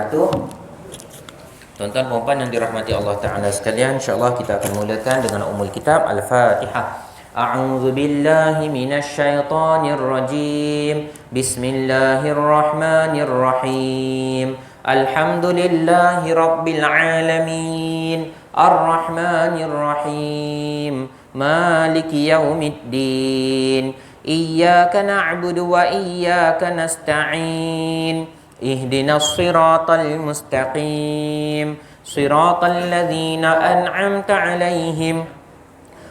wabarakatuh. Tuan-tuan dan puan yang dirahmati Allah Ta'ala sekalian, insyaAllah kita akan mulakan dengan Ummul Kitab Al-Fatihah. A'udzu billahi minasy syaithanir rajim. Bismillahirrahmanirrahim. Alhamdulillahi rabbil alamin. Ar-Rahmanir Rahim. Maliki yaumiddin. Iyyaka na'budu wa iyyaka nasta'in. Ihdinas siratal mustaqim. Siratal ladzina an'amta 'alaihim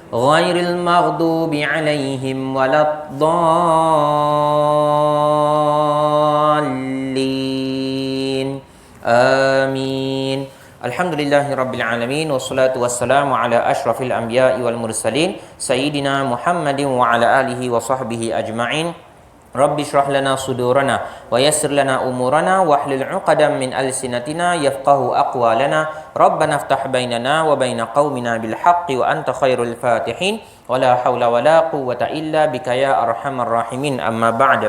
ghairil maghdubi 'alaihim waladdallin. Amin. Alhamdulillahi rabbil alamin wassalatu wassalamu ala asyrafil anbiya'i wal mursalin sayyidina Muhammadin wa ala alihi wa sahbihi ajma'in. Rabbi shrah lana sudurana wa yassir lana umurana wahlul 'uqdatam min alsinatina yafqahu aqwalana. Rabbana iftah bainana wa baina qaumina bil haqqi wa anta khairul fatihin. Wala haula wala quwwata illa bika ya arhamar rahimin. Amma ba'd.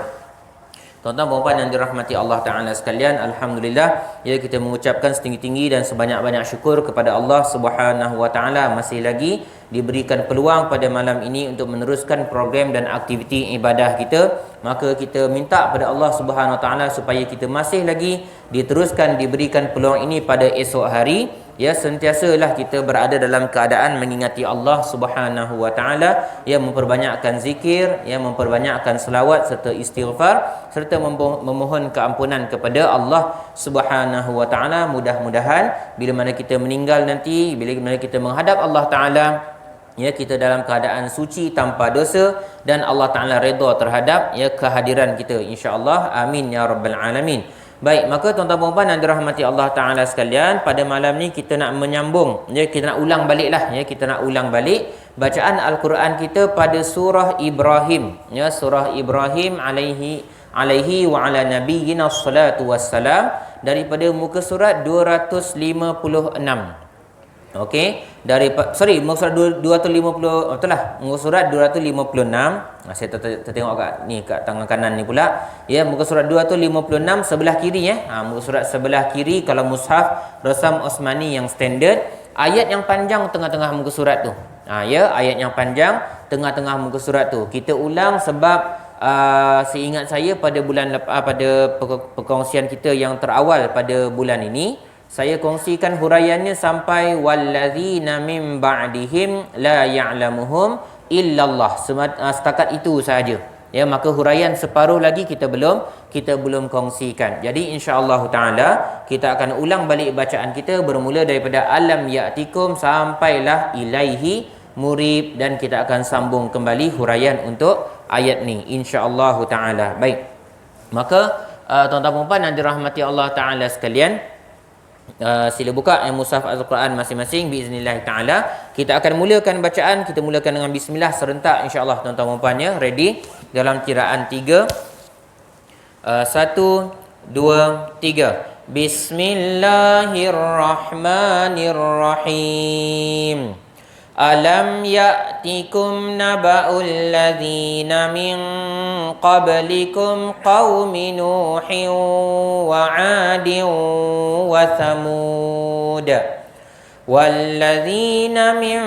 Tuan-tuan dan puan yang dirahmati Allah Ta'ala sekalian, alhamdulillah ya, kita mengucapkan setinggi-tinggi dan sebanyak-banyak syukur kepada Allah Subhanahu wa Ta'ala masih lagi diberikan peluang pada malam ini untuk meneruskan program dan aktiviti ibadah kita. Maka kita minta pada Allah Subhanahu wa Ta'ala supaya kita masih lagi diteruskan diberikan peluang ini pada esok hari. Ya, sentiasalah kita berada dalam keadaan mengingati Allah Subhanahu wa Ta'ala, ya, memperbanyakkan zikir, ya, memperbanyakkan selawat serta istighfar serta memohon keampunan kepada Allah Subhanahu wa Ta'ala. Mudah-mudahan bila mana kita meninggal nanti, bila mana kita menghadap Allah Ta'ala, ya, kita dalam keadaan suci tanpa dosa dan Allah Ta'ala redha terhadap, ya, kehadiran kita, insya-Allah. Amin ya rabbal alamin. Baik, maka tuan-tuan dan puan yang dirahmati Allah Ta'ala sekalian, pada malam ni kita nak menyambung, ya, kita nak ulang baliklah, ya, kita nak ulang balik bacaan Al-Quran kita pada surah Ibrahim, ya, surah Ibrahim alaihi wa ala nabiyyina salatu wassalam, daripada muka surat 256. Okey, muka surat 250, betul lah, muka surat 256. Saya tertengok kat tangan kanan ni pula. Ya, muka surat 256 sebelah kiri, ya. Muka surat sebelah kiri kalau mushaf Rasam Osmani yang standard, ayat yang panjang tengah-tengah muka surat tu. Ya, ayat yang panjang tengah-tengah muka surat tu. Kita ulang sebab seingat saya pada perkongsian kita yang terawal pada bulan ini, saya kongsikan huraiannya sampai wallazina min ba'dihim la ya'lamuhum illallah. Setakat itu sahaja. Ya, maka huraian separuh lagi kita belum kongsikan. Jadi insya-Allah taala kita akan ulang balik bacaan kita bermula daripada alam ya'tikum sampailah ilaihi murib, dan kita akan sambung kembali huraian untuk ayat ni insya-Allah taala. Baik. Maka tuan-tuan dan puan yang dirahmati Allah Taala sekalian, sila buka mushaf Al-Quran masing-masing biiznillah taala. Kita akan mulakan bacaan, kita mulakan dengan bismillah serentak insya-Allah tuan-tuan dan puan, ya. Ready? Dalam kiraan 3 1 2 3. Bismillahirrahmanirrahim. Alam ya'tikum naba'ul ladzina min qablikum qaumi Nuhin wa 'adin wa Thamud walladzina min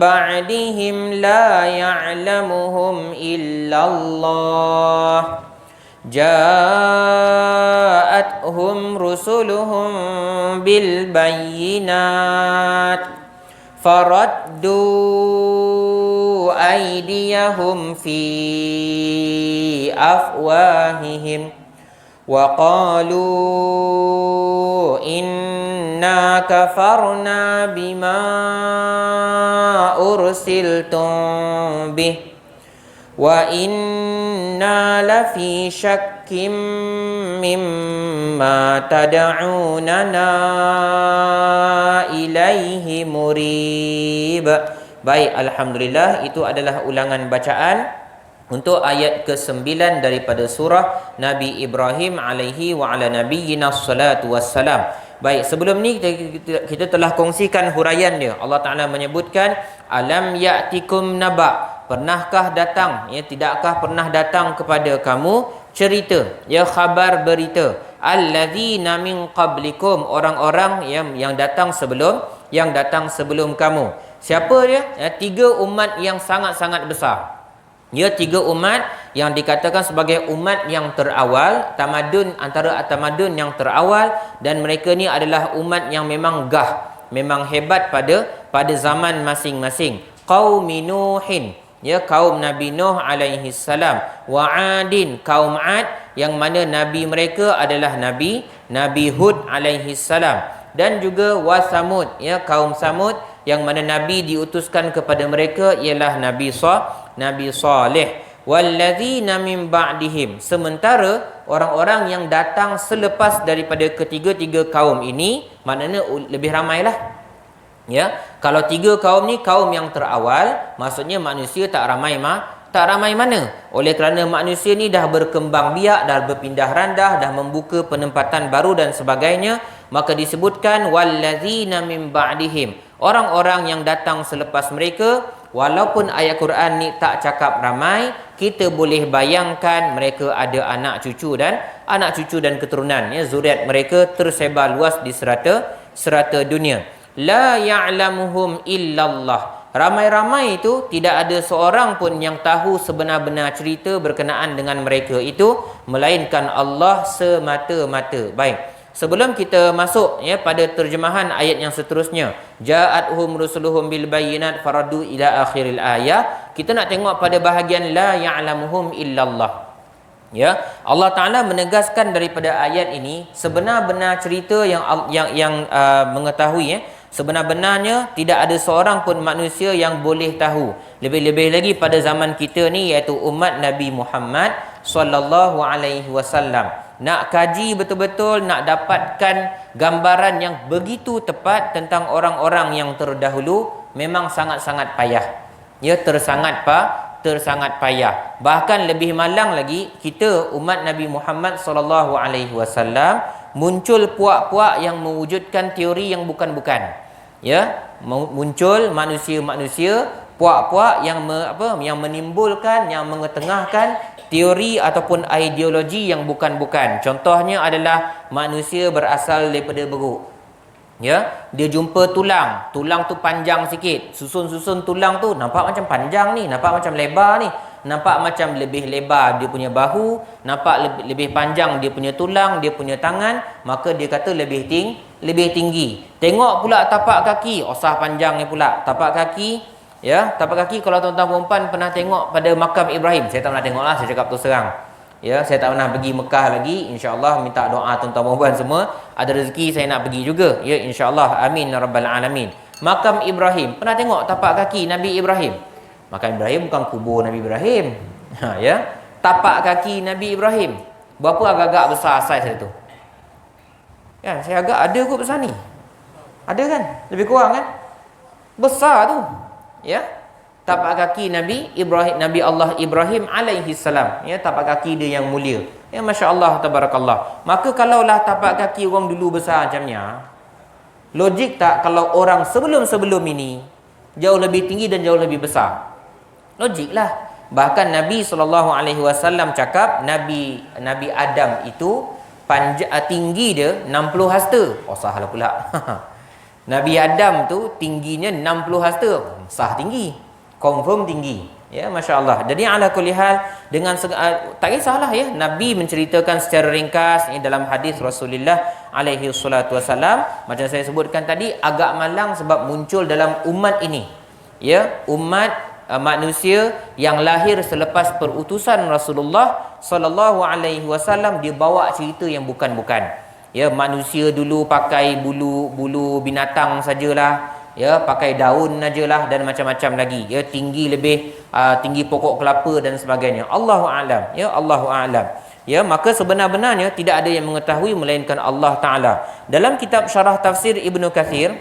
ba'dihim la ya'lamuhum illallah ja'atuhum rusuluhum bil bayyinat faraddu aydiyahum fi afwahihim wa qalu inna kafarna bima ursiltum bih wa inna lafi syakkim mimma tad'unana ilaihi murib. Baik, alhamdulillah, itu adalah ulangan bacaan untuk ayat ke-9 daripada surah Nabi Ibrahim alaihi wa ala nabiyyina salatu wassalam. Baik, sebelum ni kita telah kongsikan huraian dia. Allah Ta'ala menyebutkan alam ya'tikum naba, pernahkah datang, ya, tidakkah pernah datang kepada kamu cerita, ya, khabar berita alladzina min qablikum, orang-orang yang datang sebelum kamu. Siapa dia? Tiga umat yang sangat-sangat besar. Tiga umat yang dikatakan sebagai umat yang terawal, antara tamadun yang terawal, dan mereka ni adalah umat yang memang memang hebat pada zaman masing-masing. Qaumi Nuhin, kaum Nabi Nuh alaihi salam, wa Adin, kaum Ad, yang mana nabi mereka adalah Nabi Hud alaihi salam, dan juga wa Samud, kaum Samud, yang mana nabi diutuskan kepada mereka ialah Nabi Saleh. Walladzina min ba'dihim, sementara orang-orang yang datang selepas daripada ketiga-tiga kaum ini, maknanya lebih ramailah. Kalau tiga kaum ni kaum yang terawal, maksudnya manusia tak ramai mana? Oleh kerana manusia ni dah berkembang biak, dah berpindah randah, dah membuka penempatan baru dan sebagainya, maka disebutkan walladzina min ba'dihim, orang-orang yang datang selepas mereka. Walaupun ayat Quran ni tak cakap ramai, kita boleh bayangkan mereka ada anak cucu dan keturunan, zuriat mereka tersebar luas di serata dunia. La ya'lamuhum illallah, ramai-ramai itu tidak ada seorang pun yang tahu sebenar-benar cerita berkenaan dengan mereka itu, melainkan Allah semata-mata. Baik, sebelum kita masuk pada terjemahan ayat yang seterusnya, ja'atuhum rusuluhum bil bayyinat faradu ila akhiril ayat, kita nak tengok pada bahagian la ya'lamuhum illallah. Allah Taala menegaskan daripada ayat ini sebenar-benar cerita yang mengetahui sebenar-benarnya tidak ada seorang pun manusia yang boleh tahu, lebih-lebih lagi pada zaman kita ni, iaitu umat Nabi Muhammad sallallahu alaihi wasallam. Nak kaji betul-betul, nak dapatkan gambaran yang begitu tepat tentang orang-orang yang terdahulu, memang sangat-sangat payah. Tersangat payah. Bahkan lebih malang lagi, kita umat Nabi Muhammad sallallahu alaihi wasallam muncul puak-puak yang mewujudkan teori yang bukan-bukan. Muncul manusia-manusia puak-puak yang menimbulkan, yang mengetengahkan teori ataupun ideologi yang bukan-bukan. Contohnya adalah manusia berasal daripada beruk. Dia jumpa tulang tu panjang sikit, susun tulang tu nampak macam panjang ni, nampak macam lebar ni, nampak macam lebih lebar dia punya bahu, nampak lebih panjang dia punya tulang, dia punya tangan, maka dia kata lebih tinggi. Tengok pula tapak kaki, osah panjangnya pula tapak kaki. Tapak kaki, kalau tuan-tuan perempuan pernah tengok pada makam Ibrahim, saya tak pernah tengok lah, saya cakap terus terang. Saya tak pernah pergi Mekah lagi. InsyaAllah minta doa tuan-tuan perempuan semua, ada rezeki saya nak pergi juga. InsyaAllah, amin ya rabbal alamin. Makam Ibrahim, pernah tengok tapak kaki Nabi Ibrahim? Makam Ibrahim bukan kubur Nabi Ibrahim. Tapak kaki Nabi Ibrahim berapa agak-agak besar saiz dia tu? Saya agak ada kot besar ni. Ada kan? Lebih kurang kan? Besar tu. Tapak kaki Nabi Allah Ibrahim alaihi salam, tapak kaki dia yang mulia. Masya-Allah tabarakallah. Maka kalaulah tapak kaki orang dulu besar macamnya, logik tak kalau orang sebelum ini jauh lebih tinggi dan jauh lebih besar? Logiklah. Bahkan Nabi SAW cakap Nabi Adam itu tinggi dia 60 hasta. Salah pula. Nabi Adam tu tingginya 60 hasta. Sah tinggi, confirm tinggi. Masya Allah. Jadi ala kulli hal, dengan tak kisahlah Nabi menceritakan secara ringkas dalam hadis Rasulullah alaihi salatu wasalam. Macam saya sebutkan tadi, agak malang sebab muncul dalam umat ini. Umat manusia yang lahir selepas perutusan Rasulullah sallallahu alaihi wasallam, dia bawa cerita yang bukan-bukan. Manusia dulu pakai bulu binatang sajalah, pakai daun sajalah, dan macam-macam lagi. Tinggi tinggi pokok kelapa dan sebagainya. Allahu a'lam. Allahu a'lam. Maka sebenar-benarnya tidak ada yang mengetahui melainkan Allah Taala. Dalam kitab Syarah Tafsir Ibnu Katsir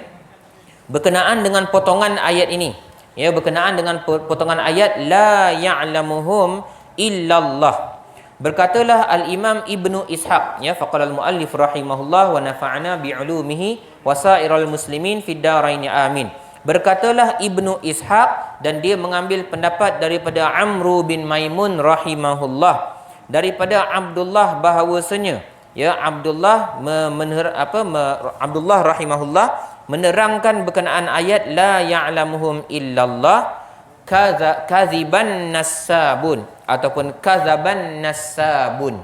berkenaan dengan potongan ayat ini, berkenaan dengan potongan ayat la ya'lamuhum illallah, berkatalah Al-Imam Ibnu Ishaq, faqala al-muallif rahimahullah wa nafa'ana bi'ulumihi wa sa'iral muslimin fid darain amin. Berkatalah Ibnu Ishaq, dan dia mengambil pendapat daripada Amru bin Maimun rahimahullah, daripada Abdullah bahawasanya ya Abdullah Abdullah rahimahullah menerangkan berkenaan ayat la ya'lamuhum illallah kaziban nasabun ataupun kazaban nasabun,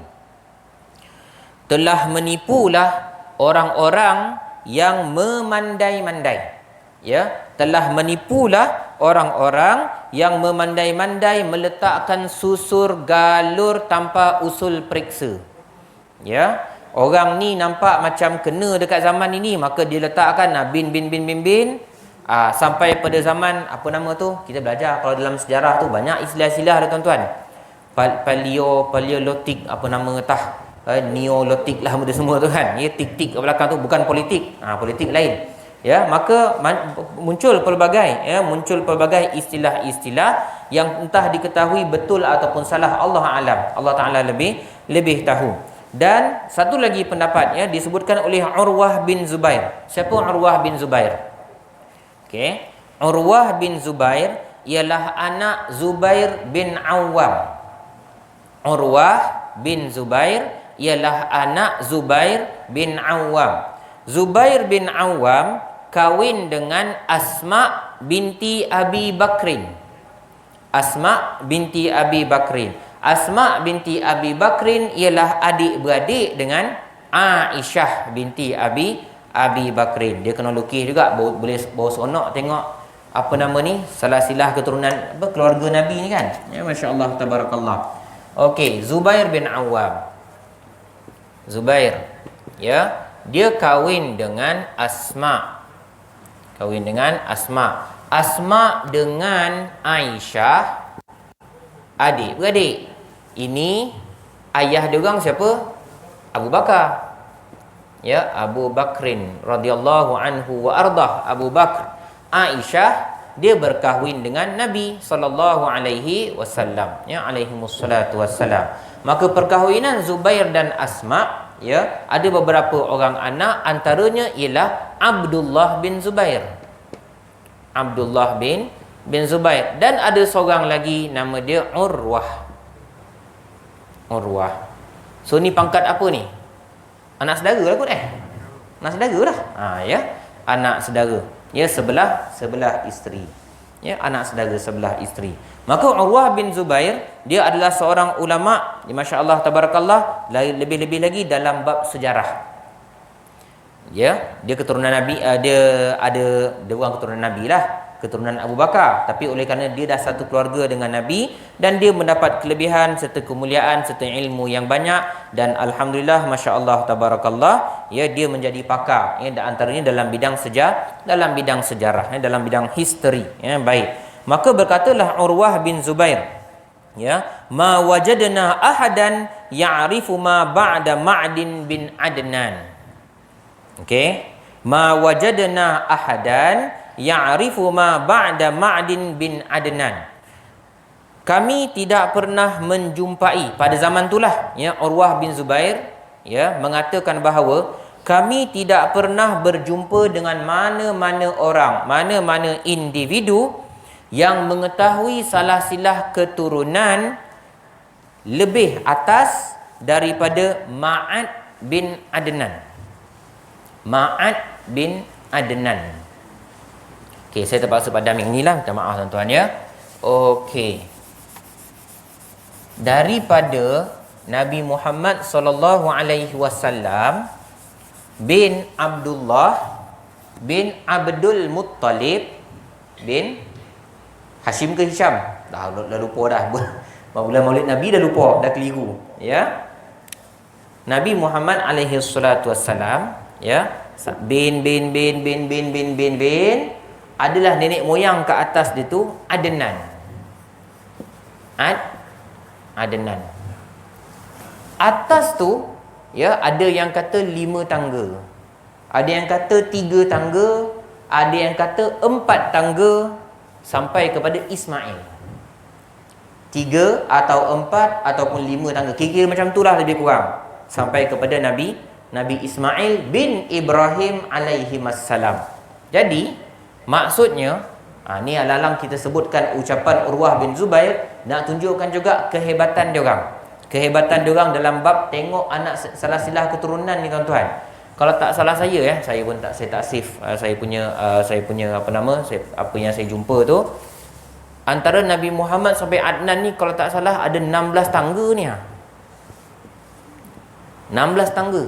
telah menipulah orang-orang yang memandai-mandai, ya, telah menipulah orang-orang yang memandai-mandai meletakkan susur galur tanpa usul periksa. Ya, orang ni nampak macam kena dekat zaman ini, maka dia letakkan bin sampai pada zaman apa nama tu, kita belajar kalau dalam sejarah tu banyak istilah-istilah dah tuan-tuan. Paleolitik apa nama tah, neolitik lah benda semua tu kan. Ya, tik-tik kat belakang tu bukan politik. Politik lain. Ya, maka muncul pelbagai istilah-istilah yang entah diketahui betul ataupun salah, Allah alam. Allah Taala lebih tahu. Dan satu lagi pendapat, ya, disebutkan oleh Urwah bin Zubair. Siapa Urwah bin Zubair? Okey, Urwah bin Zubair ialah anak Zubair bin Awam. Urwah bin Zubair ialah anak Zubair bin Awam. Zubair bin Awam kahwin dengan Asma binti Abi Bakrin. Asma binti Abi Bakrin. Asma binti Abi Bakrin ialah adik-beradik dengan Aisyah binti Abi Bakrin. Dia kena lukis juga, boleh bawa seronok tengok apa nama ni, salah-silah keturunan keluarga Nabi ni kan. Ya, masya-Allah tabarakallah. Okey, Zubair bin Awam. Zubair, ya, dia kahwin dengan Asma. Asma dengan Aisyah adik-beradik. Ini ayah dia orang siapa? Abu Bakar. Ya, Abu Bakrin radhiyallahu anhu wa ardah. Abu Bakar. Aisyah dia berkahwin dengan Nabi sallallahu alaihi wasallam, ya, alaihi wassalatu wassalam. Maka perkahwinan Zubair dan Asma, ya, ada beberapa orang anak, antaranya ialah Abdullah bin Zubair. Abdullah bin Zubair, dan ada seorang lagi nama dia Urwah. So ni pangkat apa ni? Anak saudara lah kot Anak saudara lah. Ya, anak saudara. Ya, sebelah isteri. Ya, anak saudara sebelah isteri. Maka Urwah bin Zubair dia adalah seorang ulama, masya-Allah tabarakallah, lebih-lebih lagi dalam bab sejarah. Ya, dia keturunan Nabi, dia orang keturunan Nabi lah, keturunan Abu Bakar, tapi oleh kerana dia dah satu keluarga dengan Nabi dan dia mendapat kelebihan serta kemuliaan serta ilmu yang banyak, dan alhamdulillah masya-Allah tabarakallah, ya, dia menjadi pakar, ya, antaranya dalam bidang sejarah, dalam bidang history, ya, baik. Maka berkatalah Urwah bin Zubair, ya, ma wajadna ahadan ya'rifu ma ba'da Ma'din bin Adnan. Okey, ma wajadna ahadan ya'rifu ma ba'da Ma'din bin Adnan. Kami tidak pernah menjumpai pada zaman itulah, ya, Urwah bin Zubair, ya, mengatakan bahawa kami tidak pernah berjumpa dengan mana-mana orang, mana-mana individu yang mengetahui salah-silah keturunan lebih atas daripada Ma'ad bin Adnan. Ma'ad bin Adnan. Okey, saya terpaksa padam yang inilah, minta maaf tuan-tuan, ya. Okey. Daripada Nabi Muhammad sallallahu alaihi wasallam bin Abdullah bin Abdul Muttalib bin Hashim ke Hisham? Dah lupa dah. Bulan Maulid Nabi dah lupa, dah keliru, ya. Nabi Muhammad alaihi salatu wassalam, ya, bin adalah nenek moyang ke atas dia tu Adnan. Adnan. Atas tu, ya, ada yang kata 5 tangga. Ada yang kata 3 tangga, ada yang kata 4 tangga sampai kepada Ismail. 3 atau 4 ataupun 5 tangga. Kira-kira macam itulah lebih kurang. Sampai kepada Nabi Ismail bin Ibrahim alaihi wassalam. Jadi maksudnya, ni alalang kita sebutkan ucapan Urwah bin Zubair nak tunjukkan juga kehebatan dia orang. Kehebatan diorang dalam bab tengok anak salasilah keturunan ni tuan-tuan. Kalau tak salah saya saya pun saya tak safe saya punya apa yang saya jumpa tu, antara Nabi Muhammad sampai Adnan ni kalau tak salah ada 16 tangga ni. 16 tangga.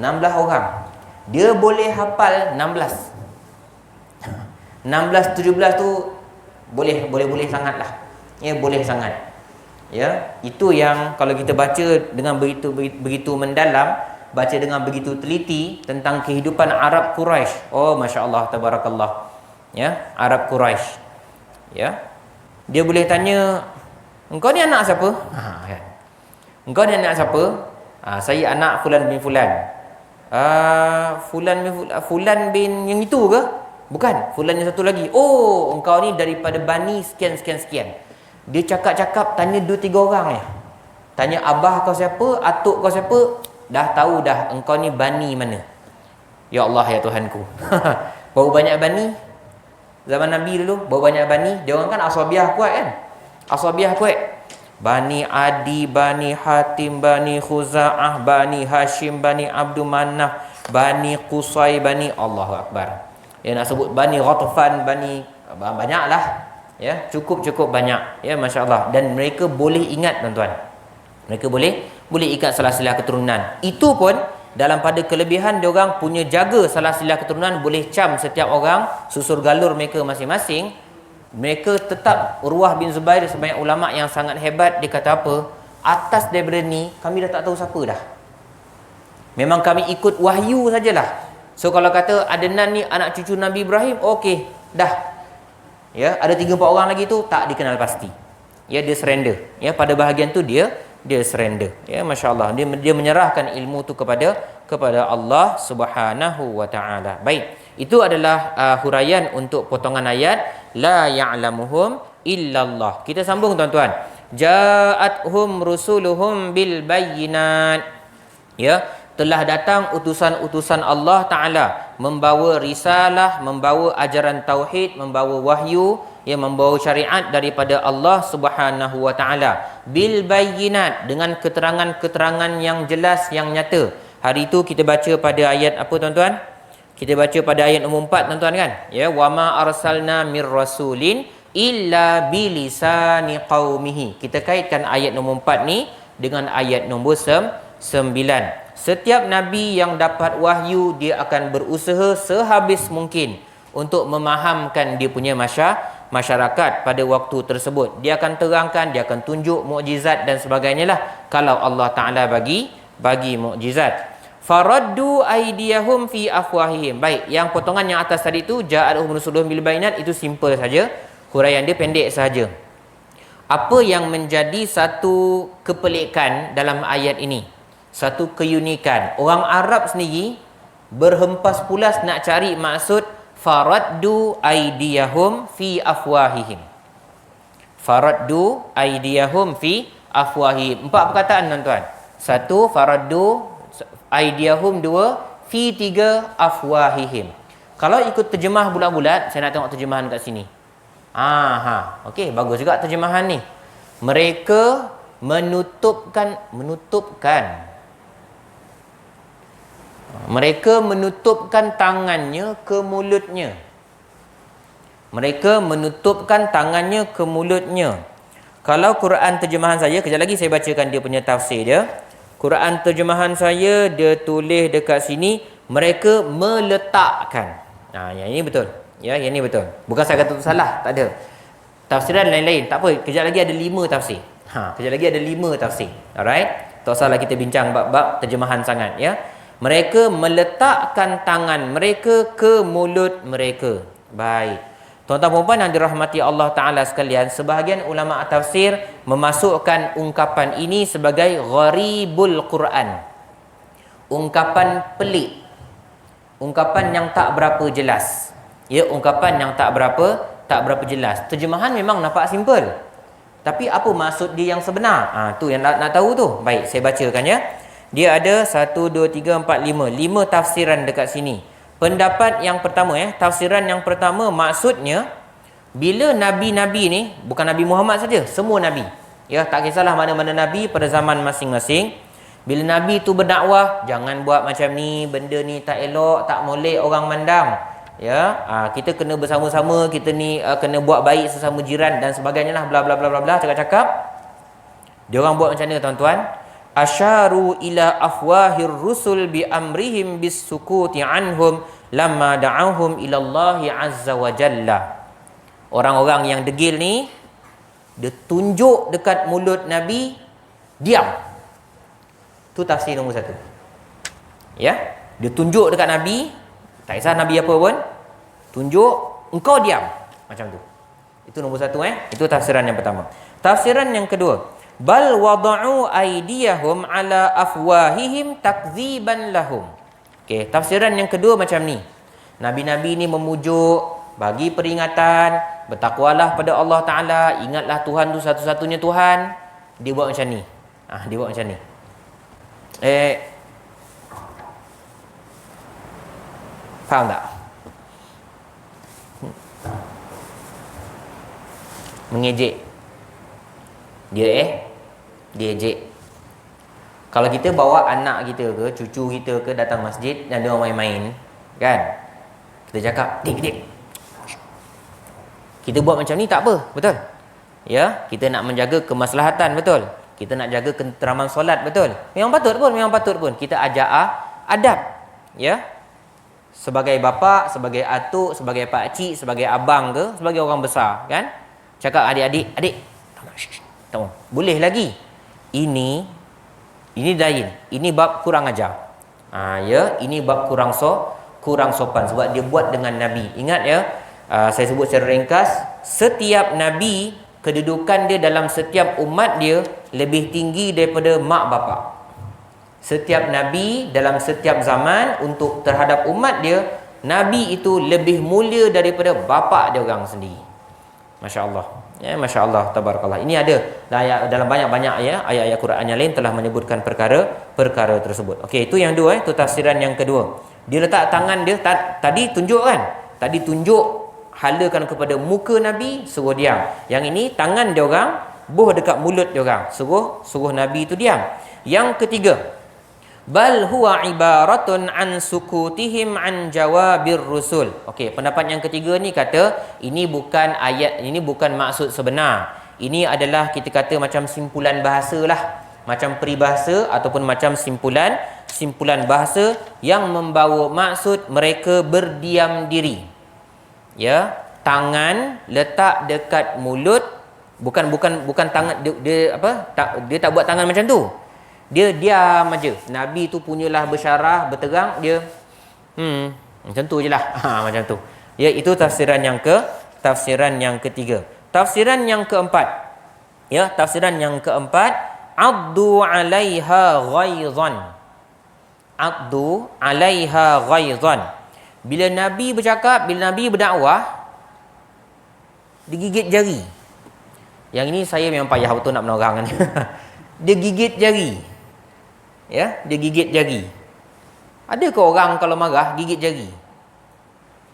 16 orang. Dia boleh hafal 16. 16 17 tu boleh sangatlah. Ya, boleh sangat. Ya, itu yang kalau kita baca dengan begitu mendalam, baca dengan begitu teliti tentang kehidupan Arab Quraisy. Oh, masya-Allah, tabarakallah. Ya, Arab Quraisy. Ya. Dia boleh tanya, "Engkau ni anak siapa?" Kan. "Engkau ni anak siapa?" "Saya anak fulan bin fulan." Fulan bin yang itu ke?" "Bukan, fulan yang satu lagi." "Oh, engkau ni daripada bani sekian sekian sekian." Dia cakap-cakap tanya 2-3 orang ya. Tanya abah kau siapa, atuk kau siapa, dah tahu dah engkau ni bani mana. Ya Allah, ya Tuhanku. Baru banyak bani. Zaman Nabi dulu baru banyak bani. Dia orang kan asabiah kuat kan. Asabiah kuat. Bani Adi, Bani Hatim, Bani Khuza'ah, Bani Hashim, Bani Abdul Manaf, Bani Qusay, Bani Allahu Akbar. Ya, nak sebut Bani Ghatafan, Bani banyaklah. Ya, cukup banyak. Ya, masya-Allah. Dan mereka boleh ingat tuan-tuan. Mereka boleh ikat salah-salah keturunan. Itu pun dalam pada kelebihan dia orang punya jaga salah-salah keturunan, boleh cam setiap orang susur galur mereka masing-masing. Mereka tetap, Urwah bin Zubair sebanyak ulama yang sangat hebat, dia kata apa? Atas daripada ni kami dah tak tahu siapa dah. Memang kami ikut wahyu sajalah. So kalau kata Adnan ni anak cucu Nabi Ibrahim, okey, dah. Ya, ada 3-4 orang lagi tu tak dikenal pasti. Ya, dia surrender. Ya, pada bahagian tu dia surrender. Ya, masya-Allah. Dia menyerahkan ilmu tu kepada Allah Subhanahu wa taala. Baik. Itu adalah huraian untuk potongan ayat la ya'lamuhum illallah. Kita sambung tuan-tuan. Ja'atuhum rusuluhum bil bayyinat. Ya, telah datang utusan-utusan Allah Ta'ala membawa risalah, membawa ajaran tauhid, membawa wahyu, yang membawa syariat daripada Allah Subhanahu wa Ta'ala bil bayyinat, dengan keterangan-keterangan yang jelas, yang nyata. Hari itu kita baca pada ayat apa tuan-tuan? Kita baca pada ayat nombor 4 tuan-tuan kan? Ya, wa ma arsalna mir rasulin illa bilisani qaumihi. Kita kaitkan ayat nombor 4 ni dengan ayat nombor 9. Setiap Nabi yang dapat wahyu, dia akan berusaha sehabis mungkin untuk memahamkan dia punya masyarakat pada waktu tersebut. Dia akan terangkan, dia akan tunjuk mukjizat dan sebagainya lah, kalau Allah Ta'ala bagi mukjizat. Faraddu aydiyahum fi afwahihim. Baik, yang potongan yang atas tadi tu, ja'atuhum rusuluhum bil bayyinat, itu simple saja. Huraian dia pendek saja. Apa yang menjadi satu kepelikan dalam ayat ini? Satu keunikan. Orang Arab sendiri berhempas pulas nak cari maksud faraddu aydiyahum fi afwahihim. Faraddu aydiyahum fi afwahihim. 4 perkataan tuan-tuan. 1 faraddu aydiyahum, 2 fi, 3 afwahihim. Kalau ikut terjemah bulat-bulat, saya nak tengok terjemahan kat sini. Okey, bagus juga terjemahan ni. Mereka menutupkan. Mereka menutupkan tangannya ke mulutnya. Mereka menutupkan tangannya ke mulutnya. Kalau Quran terjemahan saya, kejap lagi saya bacakan dia punya tafsir dia. Quran terjemahan saya, dia tulis dekat sini, mereka meletakkan. Yang ini betul. Ya, yang ini betul. Bukan saya kata itu salah, tak ada. Tafsiran lain-lain, tak apa. Kejap lagi ada 5 tafsir. Kejap lagi ada 5 tafsir. Alright? Tak salah kita bincang bab-bab terjemahan sangat, ya. Mereka meletakkan tangan mereka ke mulut mereka. Baik. Tuan-tuan dan puan yang dirahmati Allah Ta'ala sekalian, sebahagian ulama tafsir memasukkan ungkapan ini sebagai gharibul Quran. Ungkapan pelik. Ungkapan yang tak berapa jelas. Ya, ungkapan yang tak berapa jelas. Terjemahan memang nampak simple. Tapi apa maksud dia yang sebenar? Tu yang nak tahu tu. Baik, saya bacakan ya. Dia ada 1, 2, 3, 4, 5 tafsiran dekat sini. Pendapat yang pertama, tafsiran yang pertama, maksudnya bila nabi-nabi ni, bukan Nabi Muhammad saja, semua nabi. Ya, tak kisahlah mana-mana nabi pada zaman masing-masing. Bila nabi tu berdakwah, jangan buat macam ni, benda ni tak elok, tak molek orang mandang. Ya, kita kena bersama-sama, kita ni kena buat baik sesama jiran dan sebagainya lah, bla bla bla bla bla, cakap-cakap. Dia orang buat macam mana tuan-tuan? Asyaru ila afwahir rusul bi amrihim bis sukuti anhum lamma da'ahum ila Allah azza wa jalla. Orang-orang yang degil ni, dia tunjuk dekat mulut Nabi, diam. Tu tafsir nombor 1. Ya, dia tunjuk dekat Nabi, tak kisah Nabi apa pun, tunjuk, engkau diam. Macam tu. Itu nombor 1 Itu tafsiran yang pertama. Tafsiran yang kedua, bal wada'u aydiyahum ala afwahihim takdziban lahum. Okey, tafsiran yang kedua macam ni. Nabi-nabi ni memujuk, bagi peringatan, bertakwalah pada Allah Ta'ala, ingatlah Tuhan tu satu-satunya Tuhan. Dia buat macam ni. Dia buat macam ni. Faham tak? Mengejek. Dia ejek. Kalau kita bawa anak kita ke, cucu kita ke datang masjid dan dia orang main-main, kan? Kita cakap, dik. Kita buat macam ni tak apa, betul? Ya, kita nak menjaga kemaslahatan, betul? Kita nak jaga keteraman solat, betul? Memang patut pun. Kita ajak adab, ya? Sebagai bapa, sebagai atuk, sebagai pakcik, sebagai abang ke, sebagai orang besar, kan? Cakap adik, tak mau. Boleh lagi. Ini lain. Ini bab kurang ajar. Ya, ini bab kurang sopan sebab dia buat dengan Nabi. Ingat ya, saya sebut secara ringkas, setiap Nabi kedudukan dia dalam setiap umat dia lebih tinggi daripada mak bapak. Setiap Nabi dalam setiap zaman untuk terhadap umat dia, Nabi itu lebih mulia daripada bapa dia orang sendiri. Masya Allah. Ya, Masya Allah, tabarakallah. Ini ada dalam banyak-banyak ayat-ayat Quran yang lain telah menyebutkan perkara tersebut. Okey, itu yang dua. Itu tafsiran yang kedua. Dia letak tangan dia, tadi tunjuk kan? Tadi tunjuk, halakan kepada muka Nabi, suruh diam. Yang ini tangan dia orang, buh dekat mulut dia orang, suruh Nabi itu diam. Yang ketiga, bal huwa ibaratun an sukutihim an jawabir rusul. Okey, pendapat yang ketiga ni kata ini bukan ayat, ini bukan maksud sebenar. Ini adalah kita kata macam simpulan bahasa lah, macam peribahasa ataupun macam simpulan bahasa yang membawa maksud mereka berdiam diri. Ya, tangan letak dekat mulut, bukan tangan dia tak buat tangan macam tu. Dia diam aja. Nabi tu punyalah bersyarah, berterang, dia macam tu je lah. Macam tu. Ya, itu tafsiran yang ketiga. Tafsiran yang keempat. Ya, tafsiran yang keempat, addu 'alaiha ghaizan. Addu 'alaiha ghaizan. Bila Nabi bercakap, bila Nabi berdakwah, digigit jari. Yang ini saya memang payah betul nak menorang. Dia gigit jari. Ya, dia gigit jari. Ada ke orang kalau marah gigit jari?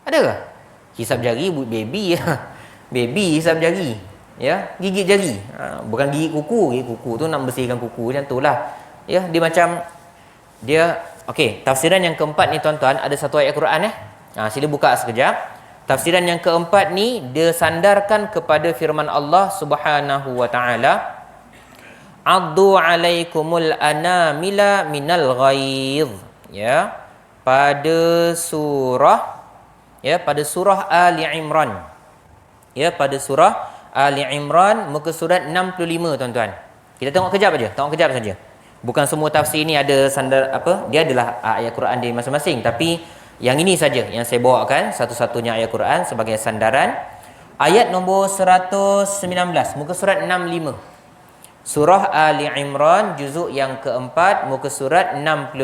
Ada ke? Hisap jari baby. Baby hisap jari. Ya, gigit jari. Bukan gigit kuku. Gigit kuku tu nak bersihkan kuku macam itulah. Ya, dia macam dia. Okey, tafsiran yang keempat ni tuan-tuan, ada satu ayat Quran sila buka sekejap. Tafsiran yang keempat ni dia sandarkan kepada firman Allah Subhanahu wa taala, addu alaikumul anamila minal ghaiz. Ya, pada surah Ali Imran. Ya, pada surah Ali Imran muka surat 65 tuan-tuan. Kita tengok kejap saja. Bukan semua tafsir ini ada sandar dia adalah ayat Quran dia masing-masing, tapi yang ini saja yang saya bawakan, satu-satunya ayat Quran sebagai sandaran. Ayat nombor 119 muka surat 65. Surah Ali Imran juzuk yang keempat muka surat 65.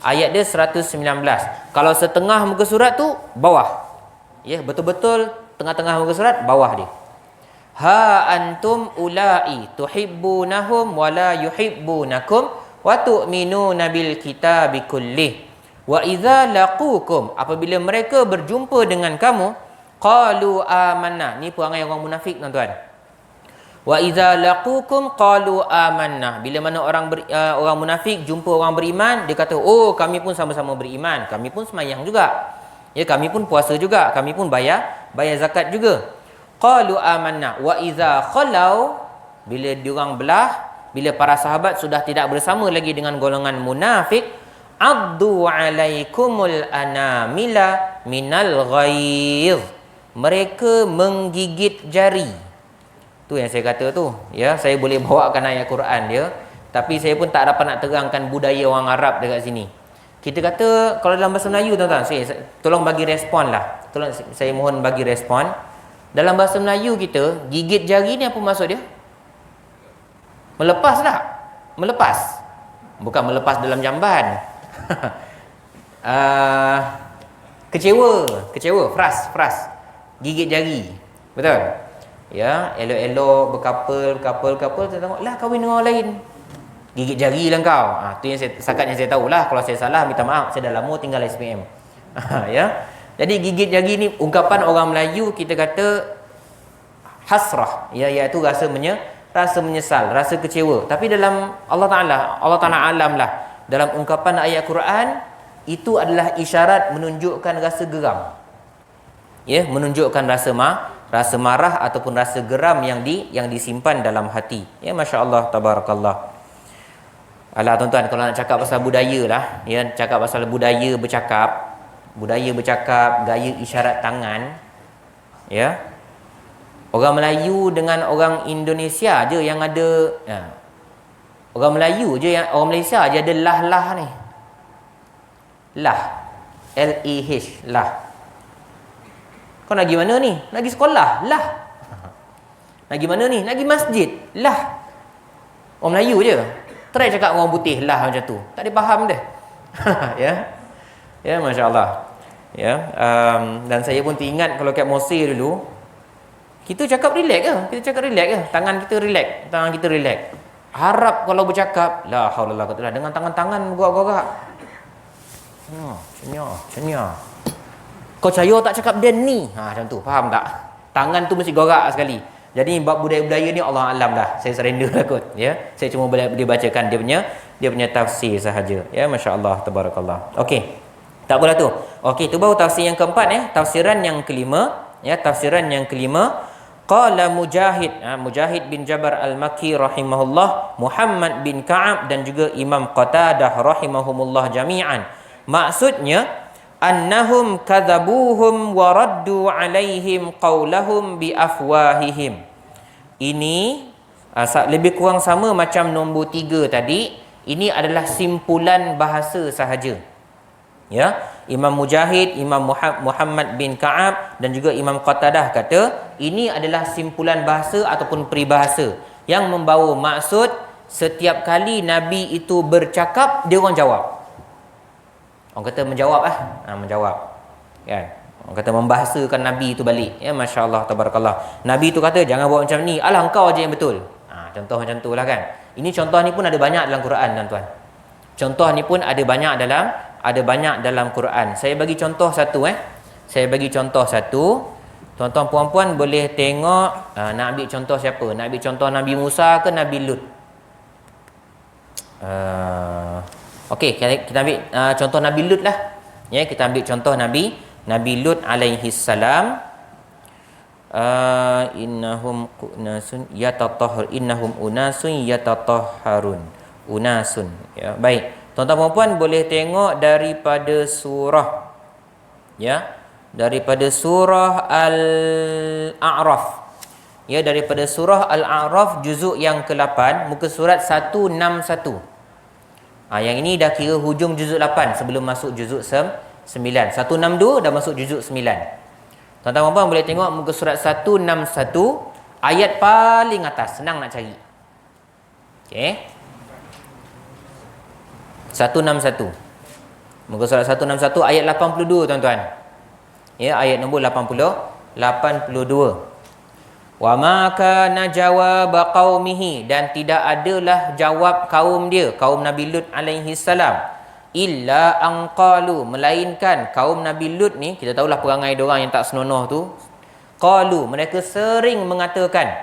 Ayat dia 119. Kalau setengah muka surat tu bawah. Ya, betul-betul tengah-tengah muka surat bawah dia. Ha antum ulai tuhibbunahum wa la yuhibbunakum wa tu'minuna bil kitabi kullih wa idza laqukum, apabila mereka berjumpa dengan kamu, qalu amanna. Ni perangai orang munafik tuan-tuan. Wa idza laqukum qalu amanna. Bila mana orang munafik jumpa orang beriman, dia kata, "Oh, kami pun sama-sama beriman, kami pun sembahyang juga. Ya, kami pun puasa juga, kami pun bayar zakat juga." Qalu amanna wa idza khalau, bila diorang belah, bila para sahabat sudah tidak bersama lagi dengan golongan munafik, addu alaikumul anamila minal ghaiz. Mereka menggigit jari. Tu yang saya kata tu, ya, saya boleh bawakan ayat Quran dia, tapi saya pun tak dapat nak terangkan budaya orang Arab dekat sini. Kita kata kalau dalam bahasa Melayu, tuan-tuan, saya tolong bagi respon lah. Tolong saya mohon bagi respon. Dalam bahasa Melayu kita, gigit jari ni apa maksud dia? Melepas tak? Melepas. Bukan melepas dalam jamban. Kecewa, fras. Gigit jari. Betul? Ya, elok-elok berkapal, kita tengok lah kahwin dengan orang lain. Gigit jari lah kau. Tu yang saya tahu lah. Kalau saya salah, minta maaf. Saya dah lama tinggal SPM. Ya. Jadi gigit jari ni ungkapan orang Melayu, kita kata hasrah. Ya, iaitu rasa menyesal, rasa kecewa. Tapi dalam Allah Ta'ala alam lah. Dalam ungkapan ayat Quran, itu adalah isyarat menunjukkan rasa geram. Ya, menunjukkan rasa marah ataupun rasa geram yang disimpan dalam hati. Ya, masya-Allah, tabarakallah. Alah tuan-tuan, kalau nak cakap pasal budaya lah, ya, cakap pasal budaya bercakap, gaya isyarat tangan, ya. Orang Melayu dengan orang Indonesia je yang ada, ya. Orang Malaysia je ada lah ni. Lah. L-E-H, lah. Kau nak pergi mana ni? Nak pergi sekolah? Lah. Nak pergi mana ni? Nak pergi masjid? Lah. Orang Melayu je. Try cakap orang putih lah macam tu. Tak ada faham dia. Ya. Ya, masya-Allah. Ya, dan saya pun teringat kalau kat Mesir dulu, kita cakap relax ke? Tangan kita relax. Harap kalau bercakap, la haula wala quwwata illa billah, dengan tangan-tangan bergerak-gerak. Senyap. Kau percaya tak cakap dia ni? Macam tu, faham tak? Tangan tu mesti gorak sekali. Jadi bab budaya-budaya ni Allah alam dah. Saya surrender lah kot, ya. Saya cuma boleh bacakan dia punya tafsir sahaja. Ya, masya-Allah, tabarakallah. Okey. Tak apalah tu. Okey, tu baru tafsir yang keempat, tafsiran yang kelima, qala Mujahid bin Jabar Al-Makki rahimahullah, Muhammad bin Ka'ab dan juga Imam Qatadah rahimahumullah jami'an. Maksudnya annahum kadzabuhum wa raddu alaihim qaulahum bi afwahihim. Ini lebih kurang sama macam nombor 3 tadi. Ini adalah simpulan bahasa sahaja. Ya, Imam Mujahid, Imam Muhammad bin Ka'ab dan juga Imam Qatadah kata ini adalah simpulan bahasa ataupun peribahasa yang membawa maksud setiap kali Nabi itu bercakap, dia orang jawab. Orang kata menjawab menjawab. Kan? Orang kata membahasakan Nabi itu balik. Ya, masya-Allah, tabarakallah. Nabi itu kata jangan buat macam ni. Alah engkau aja yang betul. Contoh macam itulah kan. Ini contoh ni pun ada banyak dalam Quran, tuan-tuan. Contoh ni pun ada banyak dalam Quran. Saya bagi contoh satu. Tuan-tuan puan-puan boleh tengok, nak ambil contoh siapa? Nak ambil contoh Nabi Musa ke Nabi Lut? Okey, kita ambil contoh Nabi Lut lah. Ya, kita ambil contoh Nabi Lut alaihi salam. Innahum unasun yatatahharun. Unasun. Ya, baik. Tuan-tuan puan-puan boleh tengok daripada surah, ya, daripada surah Al-A'raf. Ya, daripada surah Al-A'raf juzuk yang ke-8, muka surat 161. Yang ini dah kira hujung juzuk 8 sebelum masuk juzuk 9. 162 dah masuk juzuk 9. Tuan-tuan puan-puan boleh tengok muka surat 161, ayat paling atas, senang nak cari. Okey. 161. Muka surat 161 ayat 82, tuan-tuan. Ya, ayat nombor 82. Wa ma kana jawab qaumihi, dan tidak adalah jawab kaum dia, kaum Nabi Lut alaihi salam, illa an qalu, melainkan kaum Nabi Lut ni, kita tahulah perangai diorang yang tak senonoh tu. Qalu, mereka sering mengatakan,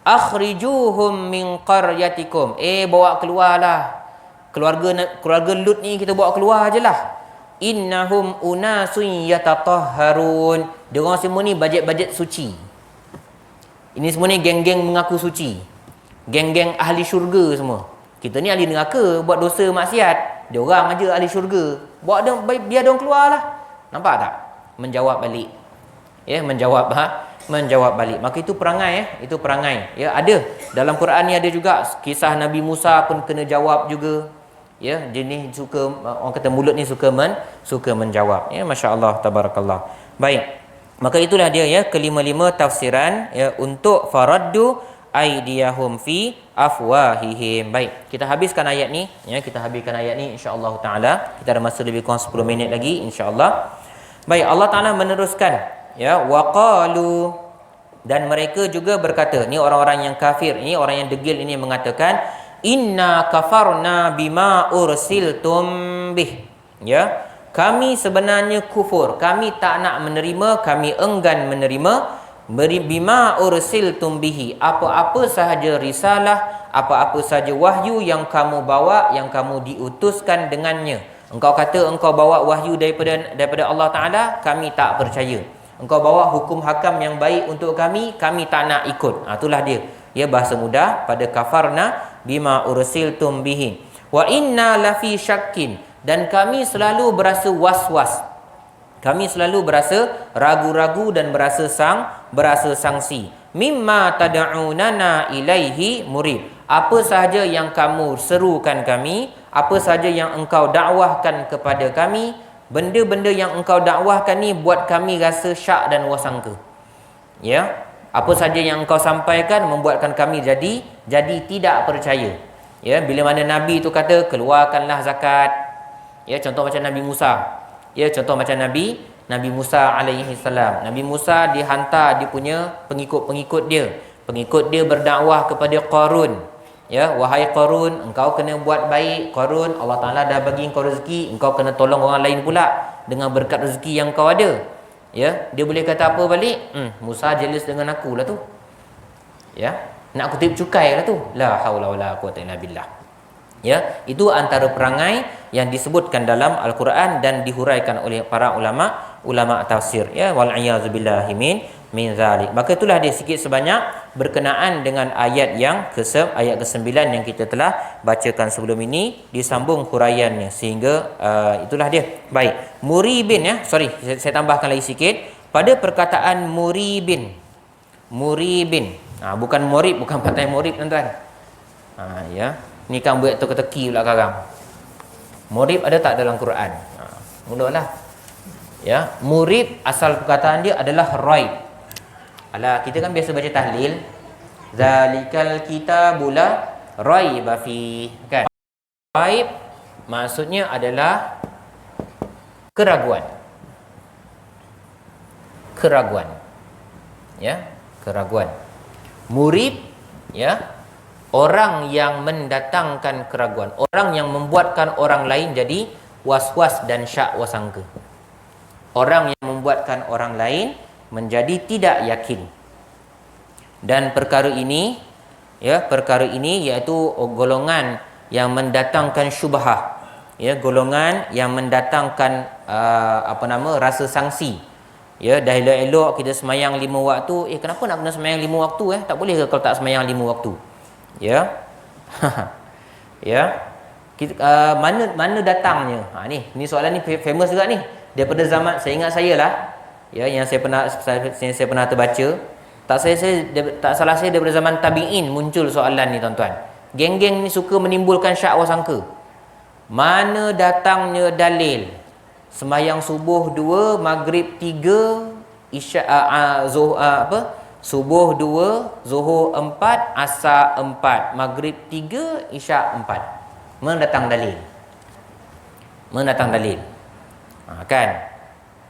akhrijuhum min qaryatikum. Bawa keluarlah. Keluarga Lut ni kita bawa keluar je lah. Innahum unasun yatatahharun. Dia orang semua ni bajet-bajet suci. Ini semua ni geng-geng mengaku suci. Geng-geng ahli syurga semua. Kita ni ahli neraka, buat dosa maksiat. Dia orang aja ahli syurga. Bawa dia, biar dia orang keluar lah. Nampak tak? Menjawab balik. Menjawab balik. Maka itu perangai itu perangai. Ada dalam Quran ni ada juga kisah Nabi Musa pun kena jawab juga. Dia ni suka, orang kata mulut ni suka menjawab. Masya-Allah, tabarakallah. Baik. Maka itulah dia kelima-lima tafsiran untuk faraddu aydiyahum fi afwahihim. Baik, kita habiskan ayat ni insya-Allah taala. Kita ada masa lebih kurang 10 minit lagi insya-Allah. Baik, Allah Taala meneruskan waqalu, dan mereka juga berkata, ni orang-orang yang kafir, ini orang yang degil ini mengatakan, inna kafarna bima ursiltum bih. Kami sebenarnya kufur, kami tak nak menerima, kami enggan menerima bima ursiltum bihi, apa-apa sahaja risalah, apa-apa sahaja wahyu yang kamu bawa, yang kamu diutuskan dengannya. Engkau kata engkau bawa wahyu daripada Allah Ta'ala, kami tak percaya. Engkau bawa hukum hakam yang baik untuk kami tak nak ikut. Itulah dia. Bahasa mudah pada kafarna bima ursiltum bihi. Wa inna lafi syakkin, dan kami selalu berasa was-was. Kami selalu berasa ragu-ragu dan berasa sangsi. Mimma tad'unana ilaihi murib. Apa sahaja yang kamu serukan kami, apa sahaja yang engkau dakwahkan kepada kami, benda-benda yang engkau dakwahkan ni buat kami rasa syak dan wasangka. Apa saja yang engkau sampaikan membuatkan kami jadi tidak percaya. Bila mana Nabi tu kata keluarkanlah zakat. Contoh macam Nabi Musa. Contoh macam Nabi Musa alaihi salam. Nabi Musa dihantar dia punya pengikut dia. Pengikut dia berdakwah kepada Qarun. Wahai Qarun, engkau kena buat baik. Qarun, Allah Taala dah bagi engkau rezeki, engkau kena tolong orang lain pula dengan berkat rezeki yang kau ada. Dia boleh kata apa balik? Musa jealous dengan aku lah tu. Nak kutip cukai lah tu. La haula wala quwwata illa billah. Itu antara perangai yang disebutkan dalam Al-Quran dan dihuraikan oleh para ulama tafsir. Wal a'yazu billahi min zalik. Maka itulah dia sikit sebanyak berkenaan dengan ayat yang ayat ke-9 yang kita telah bacakan sebelum ini, disambung huraiannya sehingga itulah dia. Baik, muribin saya tambahkan lagi sikit pada perkataan muribin. Bukan murib, bukan pakai murib tuan-tuan. Ni kan buat teka-teki pula sekarang. Murib ada tak dalam Quran? Mudahlah. Murib asal perkataan dia adalah raib. Kita kan biasa baca tahlil, zalikal kitabula raiba fi, kan? Raib maksudnya adalah keraguan. Keraguan. Murib orang yang mendatangkan keraguan, orang yang membuatkan orang lain jadi was-was dan syak wasangka. Orang yang membuatkan orang lain menjadi tidak yakin. Dan perkara ini iaitu golongan yang mendatangkan syubhah, golongan yang mendatangkan rasa sangsi. Dah elok-elok kita semayang 5 waktu, kenapa nak kena semayang 5 waktu? Tak boleh ke kalau tak semayang 5 waktu? Mana datangnya? Ni soalan ni famous juga ni. Daripada zaman, saya ingat saya lah, yang saya pernah terbaca. Tak salah saya daripada zaman tabi'in muncul soalan ni tuan-tuan. Geng-geng ni suka menimbulkan syak wasangka. Mana datangnya dalil sembahyang subuh 2, maghrib 3, subuh 2, zuhur 4, asar 4, maghrib 3, isyak 4. Mana datang dalil? Kan?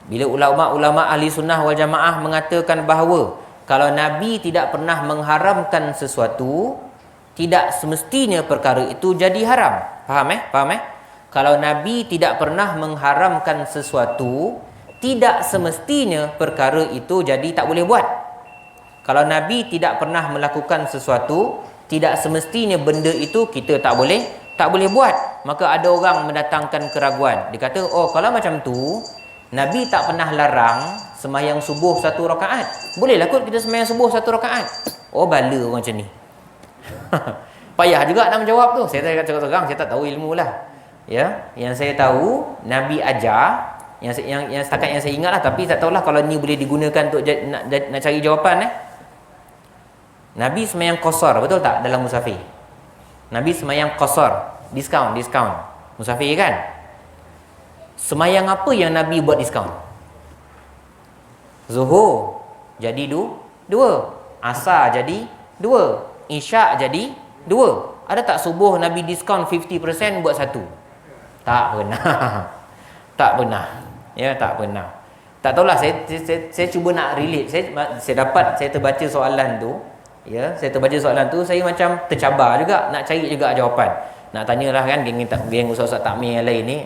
Bila ulama ahli sunnah wal jamaah mengatakan bahawa kalau Nabi tidak pernah mengharamkan sesuatu, tidak semestinya perkara itu jadi haram. Faham? Kalau Nabi tidak pernah mengharamkan sesuatu, tidak semestinya perkara itu jadi tak boleh buat. Kalau Nabi tidak pernah melakukan sesuatu, tidak semestinya benda itu kita tak boleh buat. Maka ada orang mendatangkan keraguan. Dia kata, oh kalau macam tu, Nabi tak pernah larang sembahyang subuh 1 rakaat. Bolehlah kot kita sembahyang subuh 1 rakaat. Oh bala orang macam ni. Payah juga nak menjawab tu. Saya tak cakap terang, saya tak tahu ilmu lah. Ya, yang saya tahu Nabi ajar, yang setakat yang saya ingat lah, tapi tak tahulah kalau ni boleh digunakan untuk nak cari jawapan. Nabi sembahyang qasar, betul tak dalam musafir? Nabi sembahyang qasar, diskaun musafir kan? Sembahyang apa yang Nabi buat diskaun? Zuhur jadi 2, asar jadi 2, isyak jadi 2. Ada tak subuh Nabi diskaun 50% buat 1? Tak pernah. Tak pernah. Ya, tak pernah. Tak tahulah, saya cuba nak relate. Saya terbaca soalan tu. Ya, saya terbaca soalan tu, saya macam tercabar juga nak cari juga jawapan. Nak tanyalah kan geng ustaz-ustaz takmir yang lain ni.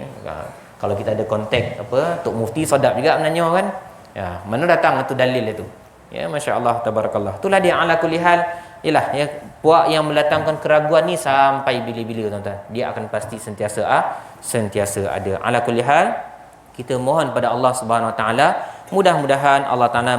Kalau kita ada kontak apa, Tok Mufti Sadap juga menanya kan. Ya, mana datang tu dalil itu? Ya, masya-Allah tabarakallah. Itulah dia ala kulli hal. Yalah, ya, puak yang mendatangkan keraguan ni sampai bila-bila tuan-tuan. Dia akan pasti sentiasa ada. Ala kulli hal, kita mohon pada Allah Subhanahu Wa Taala, mudah-mudahan Allah Taala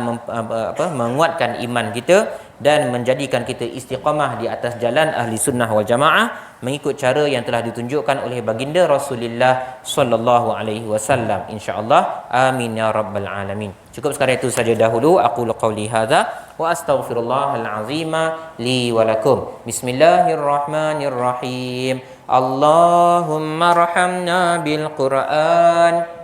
menguatkan iman kita dan menjadikan kita istiqamah di atas jalan ahli sunnah wal jamaah, mengikut cara yang telah ditunjukkan oleh baginda Rasulullah sallallahu alaihi wasallam, insyaallah. Amin ya rabbal alamin. Cukup sekarang itu saja dahulu. Aqulu qauli hadza wa astaghfirullahal azima li wa lakum. Bismillahirrahmanirrahim. Allahumma arhamna bil Qur'an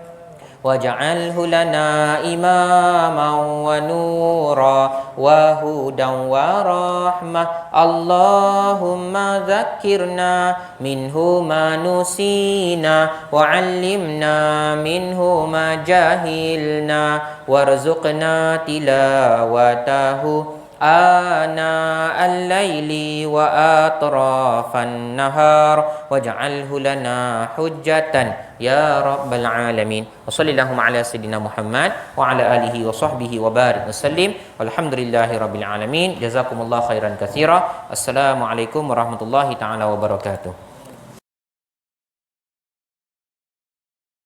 waj'alhu lana imaman wa nura wa hudan wa rahmah. Allahumma dzakkirna minhu ma nusina wa 'allimna minhu ma jahilna warzuqna tilawatahu ana al-laili wa atrafan nahar waj'alhu lana hujjatan ya rabbal alamin. Wa sallallahu ala sayidina Muhammad wa ala alihi wa sahbihi wa barik wasallim. Walhamdulillahi rabbil alamin. Jazakumullahu khairan katsira. Assalamualaikum warahmatullahi taala wabarakatuh.